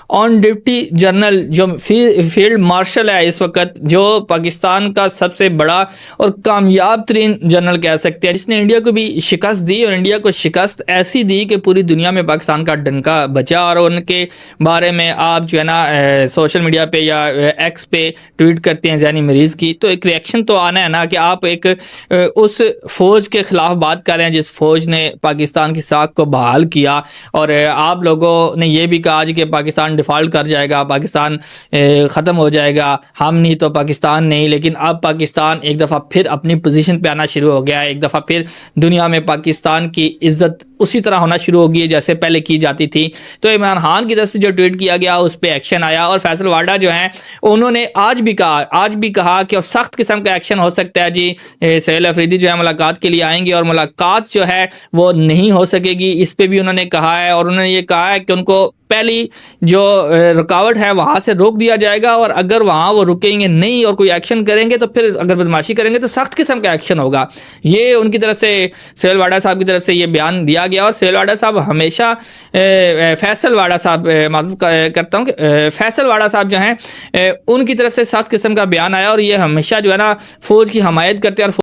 On duty general जो field marshal है इस वक्त, जो पाकिस्तान का सबसे बड़ा और कामयाब तरीन जनरल कह सकते हैं, जिसने इंडिया को भी शिकस्त दी और इंडिया को शिकस्त ऐसी दी कि पूरी दुनिया में पाकिस्तान का डंका बचा। और उनके बारे में आप जो है ना सोशल मीडिया पे या एक्स पे ट्वीट करते हैं ज़हनी मरीज़ की, तो एक रिएक्शन तो आना है ना कि आप एक उस फौज के ख़िलाफ़ बात कर रहे हैं जिस फौज ने पाकिस्तान की साख को बहाल किया। और आप लोगों ने ये भी कहा कि पाकिस्तान डिफ़ॉल्ट कर जाएगा, पाकिस्तान ख़त्म हो जाएगा, हम नहीं तो पाकिस्तान नहीं। लेकिन अब पाकिस्तान एक दफ़ा फिर अपनी पोजीशन पे आना शुरू हो गया है, एक दफ़ा फिर दुनिया में पाकिस्तान की इज़्ज़त उसी तरह होना शुरू हो गई है जैसे पहले की जाती थी। तो इमरान खान की तरफ से जो ट्वीट किया गया उस पर एक्शन आया और फैसल वाडा जो हैं उन्होंने आज भी कहा कि सख्त किस्म का एक्शन हो सकता है जी। सोहेल अफरीदी जो है मुलाकात के लिए आएंगे और मुलाकात जो है वो नहीं हो सकेगी, इस पे भी उन्होंने कहा है। और उन्होंने ये कहा है कि उनको पहली जो रुकावट है वहाँ से रोक दिया जाएगा और अगर वहाँ वो रुकेंगे नहीं और कोई एक्शन करेंगे तो फिर अगर बदमाशी करेंगे तो सख्त किस्म का एक्शन होगा। ये उनकी तरफ से सोहेल वाडा साहब की तरफ से ये बयान दिया गया। और सोहेल वाडा साहब हमेशा फैसल वाडा साहब माजूद करता हूँ कि फैसल वाडा साहब जो हैं उनकी तरफ से सख्त किस्म का बयान आया और ये हमेशा जो है ना फौज की हमायत करते हैं और